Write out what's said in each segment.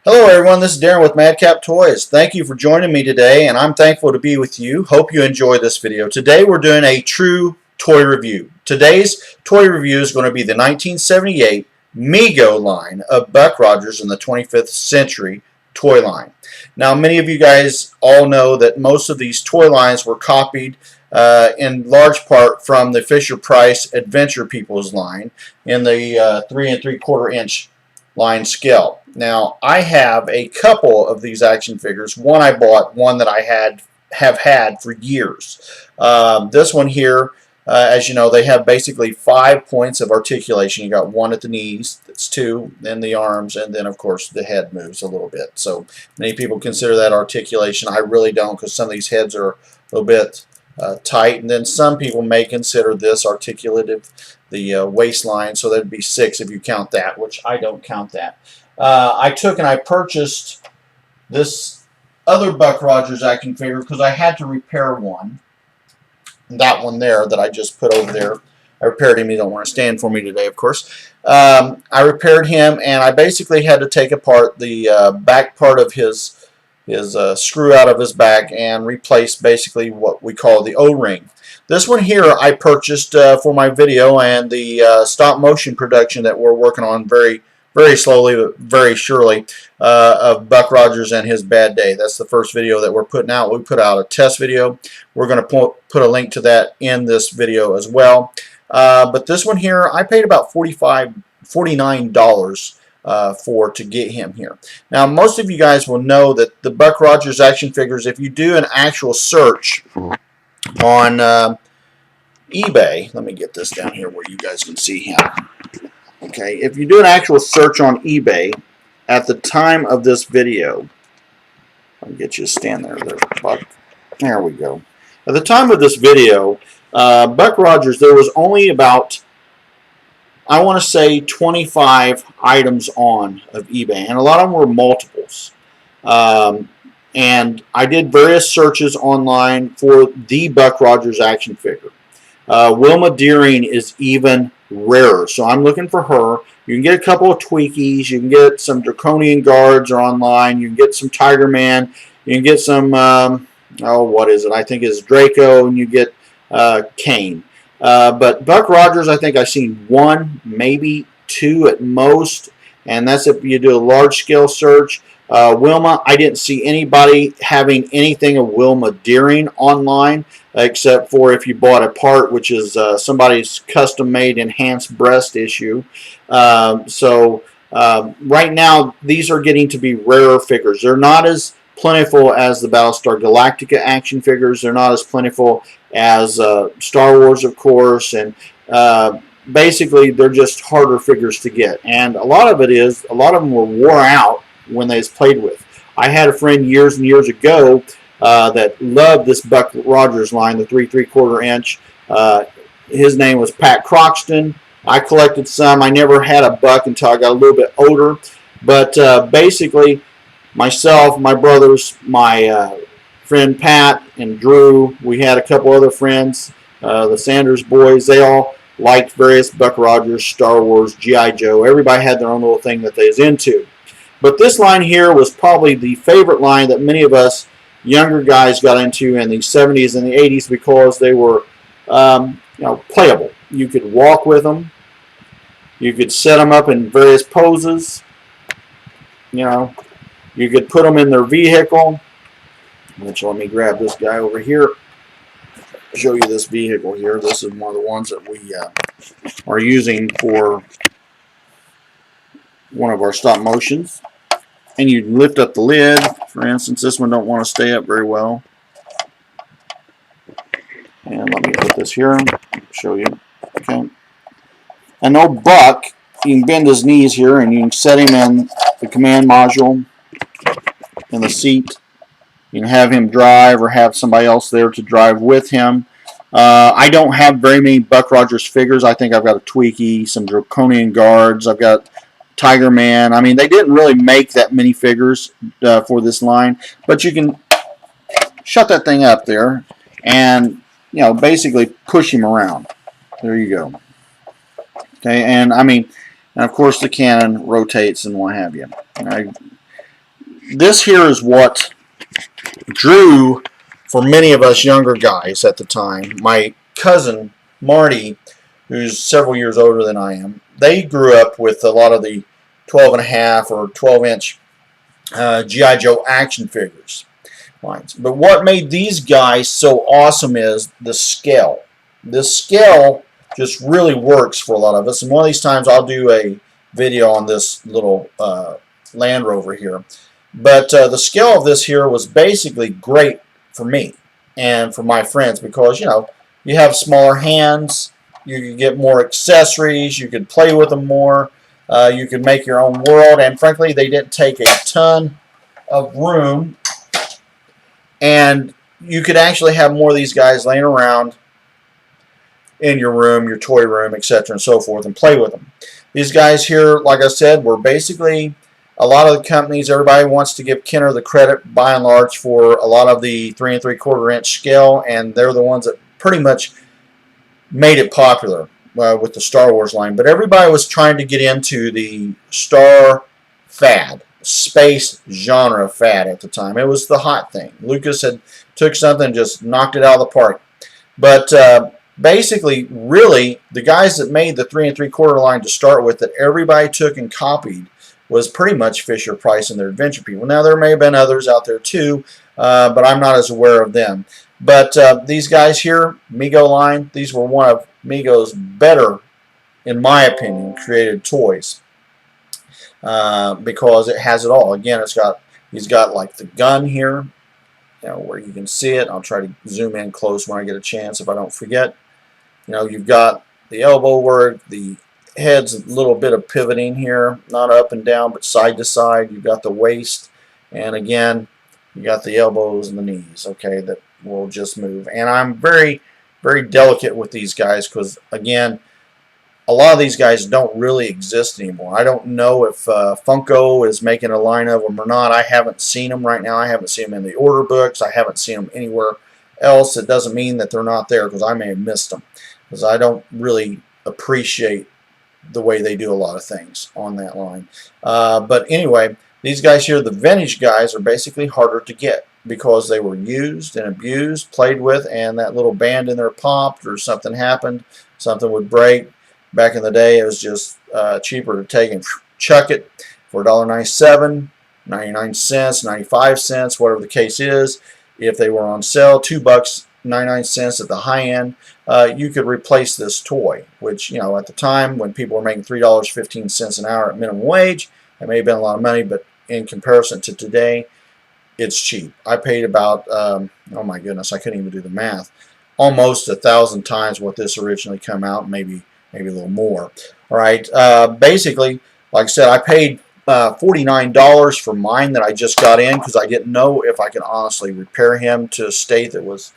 Hello everyone, this is Daren with Madcap Toys. Thank you for joining me today, and I'm thankful to be with you. Hope you enjoy this video. Today we're doing a true toy review. Today's toy review is going to be the 1978 Mego line of Buck Rogers in the 25th Century toy line. Now, many of you guys all know that most of these toy lines were copied in large part from the Fisher-Price Adventure People's line in the 3 3/4 inch line scale. Now, I have a couple of these action figures. One I bought, one that I have had for years. This one here, as you know, they have basically 5 points of articulation. You got one at the knees, that's 2, then the arms, and then of course the head moves a little bit. So many people consider that articulation. I really don't, because some of these heads are a little bit tight, and then some people may consider this articulative, the waistline, so that'd be 6 if you count that, which I don't count that. I took and I purchased this other Buck Rogers action figure because I had to repair one. That one there that I just put over there, I repaired him. He don't want to stand for me today, of course. I repaired him, and I basically had to take apart the back part of his screw out of his back and replace basically what we call the O-ring. This one here I purchased for my video and the stop motion production that we're working on very slowly but very surely of Buck Rogers and his bad day. That's the first video that we're putting out. We put out a test video. We're going to put a link to that in this video as well. But this one here I paid about $49 to get him here. Now, most of you guys will know that the Buck Rogers action figures, if you do an actual search on eBay, let me get this down here where you guys can see him. Okay, if you do an actual search on eBay at the time of this video, I'll get you to stand there, Buck. There we go. At the time of this video, Buck Rogers, there was only about, I want to say, 25 items on of eBay, and a lot of them were multiples. And I did various searches online for the Buck Rogers action figure. Wilma Daren is even rarer, so I'm looking for her. You can get a couple of Tweakies, you can get some Draconian Guards are online, you can get some Tiger Man, you can get some, what is it? I think it's Draco, and you get Kane. But Buck Rogers, I think I've seen 1, maybe 2 at most, and that's if you do a large-scale search. Wilma, I didn't see anybody having anything of Wilma Daren online, except for if you bought a part, which is somebody's custom-made enhanced breast issue. Right now, these are getting to be rarer figures. They're not as plentiful as the Battlestar Galactica action figures. They're not as plentiful as Star Wars, of course, and basically they're just harder figures to get. And a lot of them were wore out when they was played with. I had a friend years and years ago that loved this Buck Rogers line, the 3 3/4 inch. His name was Pat Croxton. I collected some. I never had a Buck until I got a little bit older. But basically, myself, my brothers, my friend Pat and Drew, we had a couple other friends, the Sanders boys, they all liked various Buck Rogers, Star Wars, G.I. Joe. Everybody had their own little thing that they was into. But this line here was probably the favorite line that many of us younger guys got into in the 70s and the 80s because they were playable. You could walk with them. You could set them up in various poses. You could put them in their vehicle. Which, let me grab this guy over here. Show you this vehicle here. This is one of the ones that we are using for one of our stop motions. And you lift up the lid. For instance, this one don't want to stay up very well. And let me put this here, show you. Okay. An old Buck, you can bend his knees here and you can set him in the command module in the seat. You can have him drive or have somebody else there to drive with him. I don't have very many Buck Rogers figures. I think I've got a Tweaky, some Draconian Guards. I've got Tiger Man. I mean, they didn't really make that many figures for this line, but you can shut that thing up there and basically push him around. There you go. Okay, and I mean, and of course the cannon rotates and what have you. this here is what drew for many of us younger guys at the time. My cousin Marty, who's several years older than I am, they grew up with a lot of the 12.5 or 12-inch G.I. Joe action figures lines. But what made these guys so awesome is the scale. This scale just really works for a lot of us. And one of these times I'll do a video on this little Land Rover here. But the scale of this here was basically great for me and for my friends because, you know, you have smaller hands, you can get more accessories, you could play with them more, you could make your own world, and frankly they didn't take a ton of room, and you could actually have more of these guys laying around in your room, your toy room, etc. and so forth, and play with them. These guys here, like I said, were basically a lot of the companies, everybody wants to give Kenner the credit by and large for a lot of the 3 3/4 inch scale, and they're the ones that pretty much made it popular with the Star Wars line. But everybody was trying to get into the Star fad, space genre fad at the time. It was the hot thing. Lucas had took something and just knocked it out of the park. But basically, really, the guys that made the 3 3/4 line to start with that everybody took and copied was pretty much Fisher-Price and their Adventure People. Now, there may have been others out there too, but I'm not as aware of them. But these guys here, Mego line, these were one of Mego's better, in my opinion, created toys because it has it all. Again, he's got like the gun here, you know, where you can see it. I'll try to zoom in close when I get a chance if I don't forget. You know, you've got the elbow work, the head's a little bit of pivoting here, not up and down, but side to side. You've got the waist, and again, you got the elbows and the knees, okay, that will just move. And I'm very, very delicate with these guys because, again, a lot of these guys don't really exist anymore. I don't know if Funko is making a line of them or not. I haven't seen them right now. I haven't seen them in the order books. I haven't seen them anywhere else. It doesn't mean that they're not there because I may have missed them because I don't really appreciate the way they do a lot of things on that line. But anyway, these guys here, the vintage guys, are basically harder to get because they were used and abused, played with, and that little band in there popped or something happened, something would break. Back in the day, it was just cheaper to take and chuck it for $1.97, 99 cents, 95 cents, whatever the case is. If they were on sale, $2, 99 cents at the high end, you could replace this toy, which, you know, at the time when people were making $3.15 an hour at minimum wage, it may have been a lot of money, but in comparison to today, it's cheap. I paid about, oh my goodness, I couldn't even do the math, almost 1,000 times what this originally came out, maybe a little more. All right, basically, like I said, I paid $49 for mine that I just got in because I didn't know if I could honestly repair him to a state that was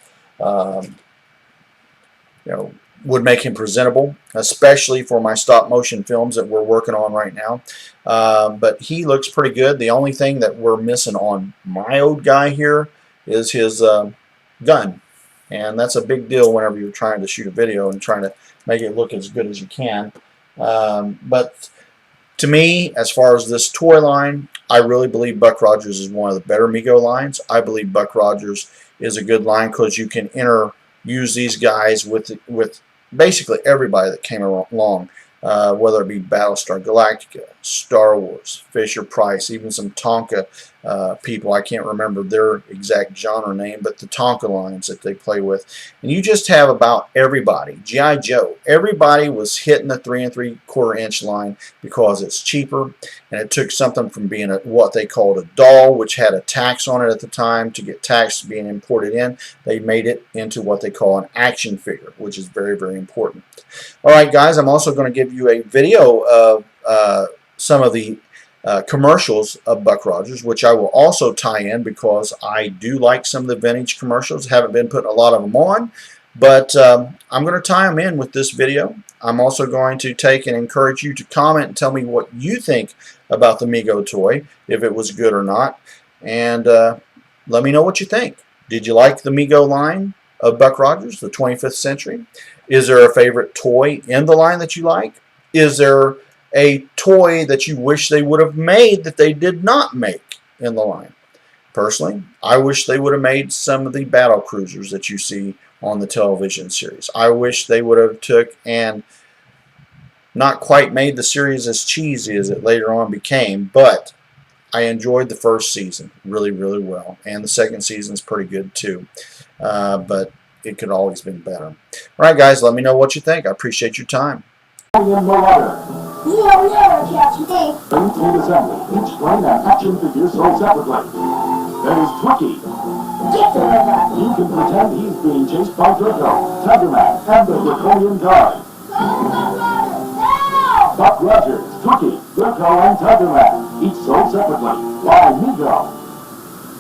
you know, would make him presentable, especially for my stop motion films that we're working on right now. But he looks pretty good. The only thing that we're missing on my old guy here is his gun, and that's a big deal whenever you're trying to shoot a video and trying to make it look as good as you can. But to me, as far as this toy line, I really believe Buck Rogers is one of the better Mego lines. I believe Buck Rogers is a good line because you can use these guys with basically everybody that came along, whether it be Battlestar Galactica, Star Wars, Fisher-Price, even some Tonka people. I can't remember their exact genre name, but the Tonka lines that they play with. And you just have about everybody. G.I. Joe, everybody was hitting the 3 3/4 inch line because it's cheaper, and it took something from being what they called a doll, which had a tax on it at the time. To get tax being imported in, they made it into what they call an action figure, which is very, very important. Alright guys, I'm also going to give you a video of some of the commercials of Buck Rogers, which I will also tie in because I do like some of the vintage commercials. Haven't been putting a lot of them on, but I'm going to tie them in with this video. I'm also going to take and encourage you to comment and tell me what you think about the Mego toy, if it was good or not, and let me know what you think. Did you like the Mego line of Buck Rogers, the 25th century? Is there a favorite toy in the line that you like? Is there a toy that you wish they would have made that they did not make? in the line. Personally, I wish they would have made some of the battle cruisers that you see on the television series. I wish they would have took and not quite made the series as cheesy as it later on became, but I enjoyed the first season really, really well, and the second season is pretty good too. But it could always been better. All right, guys, let me know what you think. I appreciate your time. Maintain assembly. Each plane and action figure sold separately. There's Twiki. He can pretend he's being chased by Draco, Tigerman, and the Draconian Guard. Buck Rogers, Twiki, Draco, and Tigerman, each sold separately. While Mego,